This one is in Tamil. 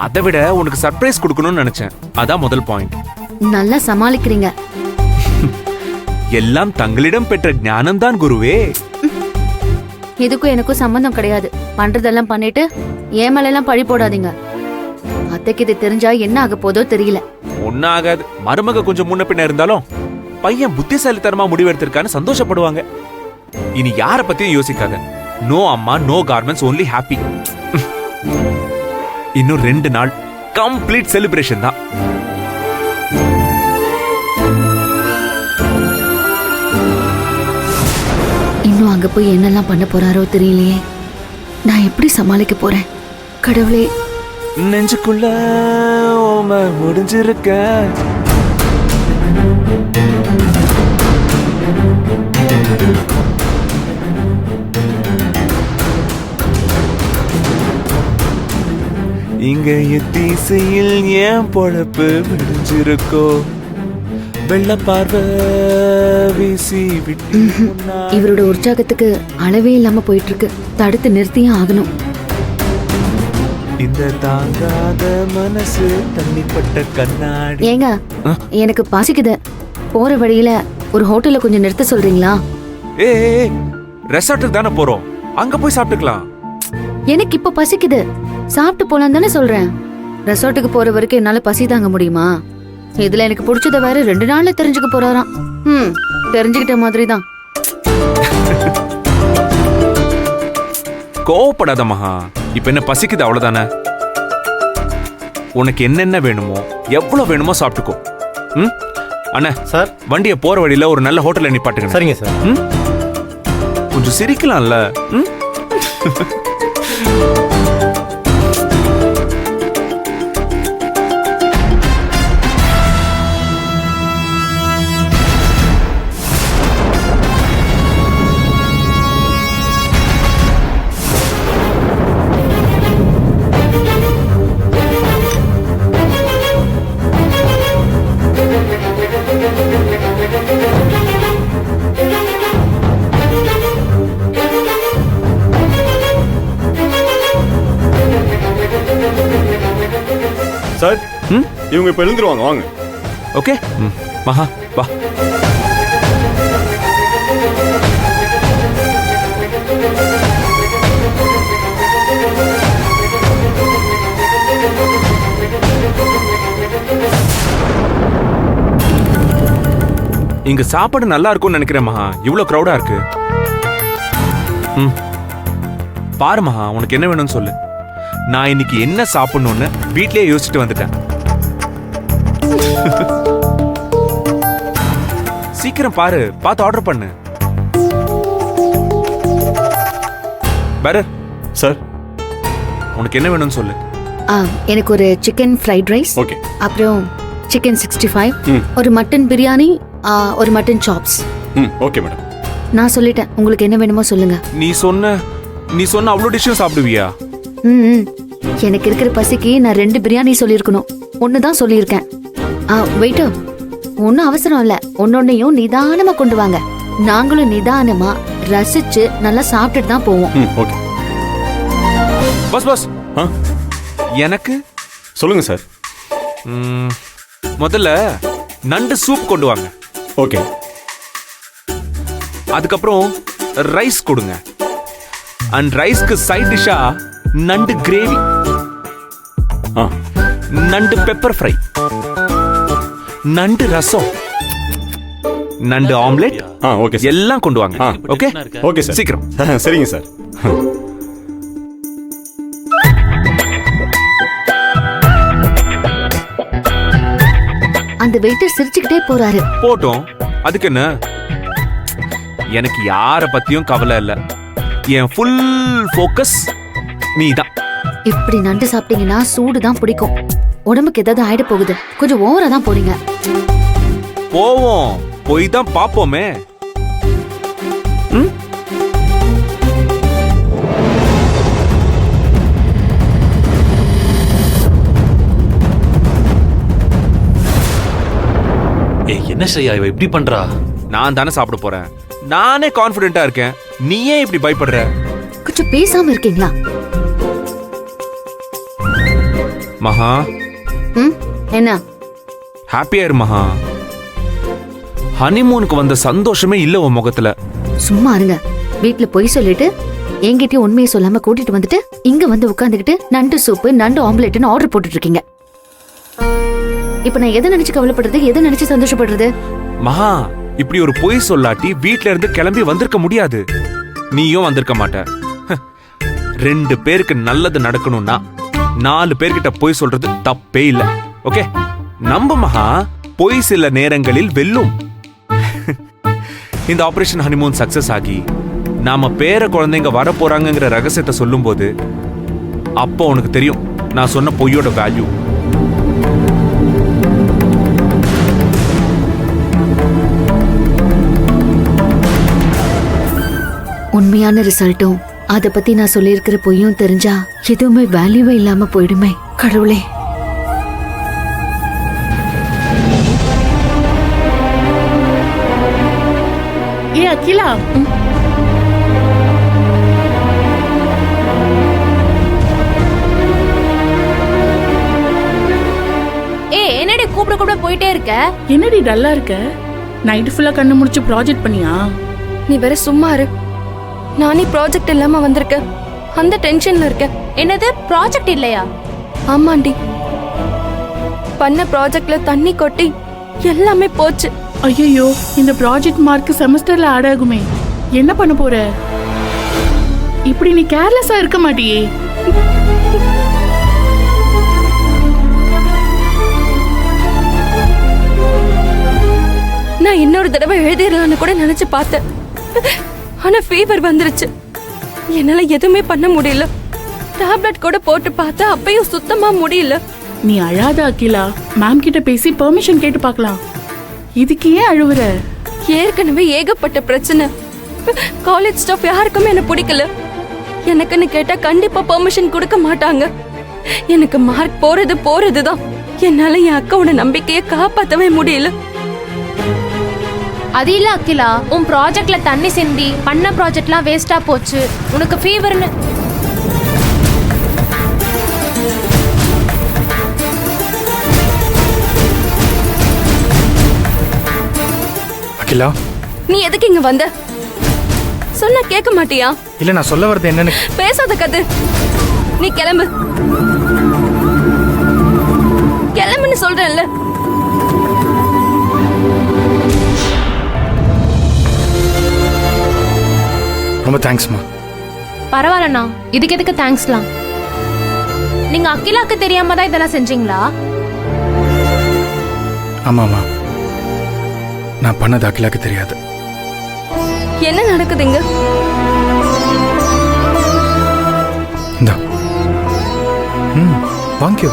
அதை விட உனக்கு சர்ப்ரைஸ் கொடுக்கணும்னு நினைச்சேன். அதான் முதல் பாயிண்ட். நல்லா சமாளிக்கிறீங்க. எல்லாம் தங்களிடம் பெற்ற ஞானம் தான் குருவே. இதுக்கும் எனக்கும் சம்பந்தம் கிடையாது. பண்றதெல்லாம் பண்ணிட்டு ஏன் மேல எல்லாம் பழி போடாதீங்க. அத்தைக்கு இது தெரிஞ்சா என்ன ஆக போதோ தெரியல. ஒன்னும் ஆகாது. மருமக கொஞ்சம் முன்ன பின்ன இருந்தாலும் பையன் புத்திசாலித்தனமா முடிவெடுத்திருக்கான்னு சந்தோஷப்படுவாங்க. இனி யார பத்தியும் யோசிக்காத. நோ அம்மா, நோ கார்மெண்ட்ஸ், ஒன்லி ஹாப்பி. இன்னும் 2 நாள் கம்ப்ளீட் செலிப்ரேஷன் தான். இன்னும் அங்க போய் என்னெல்லாம் பண்ண போறாரோ தெரியலையே. நான் எப்படி சமாளிக்க போறேன் கடவுளே. நெஞ்சுக்குள்ள ஓம முடிஞ்சிருக்க. இங்க எத்தீசையில் ஏன் பொழப்பு விடிஞ்சிருக்கோ. வெள்ள பார்வை வீசி விட்டு இவரோட உற்சாகத்துக்கு அளவே இல்லாம போயிட்டு இருக்கு. தடுத்து நிறுத்தியே ஆகணும். இந்த தாங்காத மனசு தண்ணிப்பட்ட கண்ணாடி. ஏங்க, எனக்கு பசிக்குது. போற வழியில ஒரு ஹோட்டல்ல கொஞ்சம் நிறுத்த சொல்றீங்களா? ஏ, ரெசார்ட்டுக்கு தானே போறோம், அங்க போய் சாப்பிட்டுக்கலாம். எனக்கு இப்ப பசிக்குது. சாப்பிட்டு போலாம் தானே சொல்றேன். ரெசார்ட்டுக்கு போற வரைக்கும் என்னால பசி தாங்க முடியுமா? இதுல எனக்கு பிடிச்சத வேற 2 நாள்ல தெரிஞ்சுக்க போறாராம். தெரிஞ்சுக்கிட்ட மாதிரி தான். கோவப்படாத மகா. இப்ப என்ன பசிக்குது அவ்வளவுதானே. உனக்கு என்னென்ன வேணுமோ எவ்வளவு வேணுமோ சாப்பிட்டுக்கோ. அண்ணா சார், வண்டியை போற வழியில ஒரு நல்ல ஹோட்டல்ல நிப்பாட்டுங்க. சரிங்க சார். கொஞ்சம் சிரிக்கலாம்ல. சார், இவங்க இப்ப எழுந்துருவாங்க, வாங்க. ஓகே மகா வா. இங்க சாப்பாடு நல்லா இருக்கும்னு நினைக்கிறேன் மகா. இவ்வளவு கிரௌடா இருக்கு. பாரு மகா, உனக்கு என்ன வேணும்னு சொல்லு. நான் இன்னைக்கு என்ன சாப்பிடணும்னு வீட்லயே யோசிச்சுட்டு வந்துட்டேன். சீக்கிரம் பாரு, பார்த்து ஆர்டர் பண்ணு. பரர் சார், உனக்கு என்ன வேணும்னு சொல்லு. எனக்கு ஒரு சிக்கன் ஃப்ரைட் ரைஸ், ஓகே. அப்புறம் சிக்கன் 65, ஒரு மட்டன் பிரியாணி, ஒரு மட்டன் சாப்ஸ். Okay madam. நான் சொல்லிட்டேன், உங்களுக்கு என்ன வேணுமோ சொல்லுங்க. நீ சொன்ன அவ்வளோ டிஷ்ஷும் சாப்பிடுவியா? எனக்கு இருக்கிற பசிக்கு நான் 2 பிரியாணி சொல்லியிருக்கணும். 1 தான் சொல்லியிருக்கேன். வெயிட்டர், ஒன்னும் அவசரம் இல்ல. ஒன்னொன்னையும் நிதானமா கொண்டு வாங்க. நாங்களும் நிதானமா ரசிச்சு நல்லா சாப்பிட்டுட்டு தான் போவோம். ஓகே. பஸ் எனக்கு சொல்லுங்க சார். முதல்ல நண்டு சூப் கொண்டு வாங்க. ஓகே. அதுக்கப்புறம் ரைஸ் கொடுங்க. அண்ட் ரைஸ்க்கு சைட் டிஷ்ஷா நண்டு கிரேவி, நண்டு பெப்பர் ஃப்ரை, நண்டு ரசம், நண்டு ஆம்லெட், ஓகே எல்லாம் கொண்டு வாங்க. Okay okay sir. சீக்கிரம். சரிங்க சார். அந்த வெயிட்டர் சிரிச்சுக்கிட்டே போறாரு. போட்டோம், அதுக்கு என்ன? எனக்கு யார பத்தியும் கவலை இல்ல. என் ஃபுல் ஃபோக்கஸ் நீதான். இப்படி நண்டு சாப்பிட்டீங்கன்னா சூடு தான் பிடிக்கும். உடம்புக்கு ஏதாவது ஆயிட போகுது. கொஞ்சம் ஓவரா தான் போறீங்க. போவோம், போய் தான் பாப்போமே. என்ன செய்யா இவ இப்படி பண்றா? நான் தானே சாப்பிட போறேன். நானே கான்ஃபிடென்ட்டா இருக்கேன். நீ ஏன் இப்படி பயப்படுற? கொஞ்சம் பேசாம இருக்கீங்களா? மகா ம் என்ன ஹாப்பியா இரு மகா. ஹனிமூனுக்கு வந்த சந்தோஷமே இல்ல உன் முகத்துல. சும்மா இருங்க. வீட்ல பொய் சொல்லிட்டு என்கிட்டயும் உண்மையை சொல்லாம கூட்டிட்டு வந்துட்டு இங்க வந்து உட்காந்துக்கிட்டு நண்டு சூப்பு நண்டு ஆம்லெட்னு ஆர்டர் போட்டுட்டு இருக்கீங்க. இப்ப நான் எதை நினைச்சு கவலைப்படுறது, எதை நினைச்சு சந்தோஷப்படுறது? மகா, இப்படி ஒரு பொய் சொல்லாட்டி வீட்ல இருந்து கிளம்பி வந்திருக்க முடியாது. நீயும் வந்திருக்க மாட்ட. 2 பேருக்கு நல்லது நடக்கணும்னா 4 பேர்கிட்ட பொய் சொல்றது தப்பே இல்ல. ஓகே, நம்ப மகா, பொய் சில நேரங்களில் வெல்லும். இந்த ஆபரேஷன் ஹனிமூன் சக்சஸ் ஆகி நாம பேர குழந்தைங்க வர போறாங்கங்கிற ரகசியத்தை சொல்லும்போது அப்போ உனக்கு தெரியும் நான் சொன்ன பொய்யோட வேல்யூ. உண்மையான ரிசல்ட்டும் அத பத்தி நான் சொல்லியிருக்கிற பொய்யும் தெரிஞ்சா எதுவுமே வேல்யூவே இல்லாம போயிடுமே. கடவுளே, ஏ அகிலா, என்னடி கூப்பிட போயிட்டே இருக்க? என்னடி டல்லா இருக்க? நைட் ஃபுல்லா கண்ணு முடிச்சு ப்ராஜெக்ட் பண்ணியா? நீ வேற சும்மா இரு. நானே ப்ராஜெக்ட் இல்லாம வந்திருக்கேன். அந்த டென்ஷன்ல இருக்கேன். என்னது ப்ராஜெக்ட் இல்லையா? ஆமாண்டி, பண்ண ப்ராஜெக்ட்ல தண்ணி கொட்டி எல்லாமே போச்சு. ஐயோ, இந்த ப்ராஜெக்ட் மார்க் செமஸ்டர்ல ஆட் ஆகுமே. என்ன பண்ண போற? இப்படி நீ கேர்லெஸ்ஸா இருக்க மாட்டியே. நான் இன்னொரு தடவை எழுதிடலான்னு கூட நினைச்சு பார்த்தேன். ஆனா ஃபீவர் வந்துருச்சு. என்னால எதுவுமே பண்ண முடியல. டேப்லெட் கூட போட்டு பார்த்தா அப்பயும் சுத்தமா முடியல. நீ அழாத அகிலா. மேம் கிட்ட பேசி பெர்மிஷன் கேட்டு பார்க்கலாம். இதுக்கு ஏன் அழுவுற? ஏற்கனவே ஏகப்பட்ட பிரச்சனை. காலேஜ் ஸ்டாஃப் யாருக்குமே என்ன பிடிக்கல. எனக்குன்னு கேட்டா கண்டிப்பா பெர்மிஷன் கொடுக்க மாட்டாங்க. எனக்கு மார்க் போறதுதான். என்னால என் அக்காவோட நம்பிக்கையை காப்பாத்தவே முடியல. அது இல்ல அகிலா, உன் ப்ராஜெக்ட்ல தண்ணி சிந்தி பண்ண ப்ராஜெக்ட்லாம் வேஸ்டா போச்சு. உனக்கு ஃபீவர்னு அகிலா, நீ எதுக்கு இங்க வந்த? சொன்னா கேட்க மாட்டியா? இல்ல நான் சொல்ல வரது என்னன்னு. பேசாத கது. நீ கிளம்பு. கிளம்புன்னு சொல்றேன்ல. ரொம்ப தேங்க்ஸ்மா. பரவாயில்லண்ணா, இதுக்கு எதுக்கு தேங்க்ஸ்லாம்? நீங்க அகிலாக்கு தெரியாம தான் இதெல்லாம் செஞ்சீங்களா? ஆமாமா, நான் பண்ணது அகிலாக்கு தெரியாது. என்ன நடக்குதுங்க? இந்தா, வாங்கிக்கோ.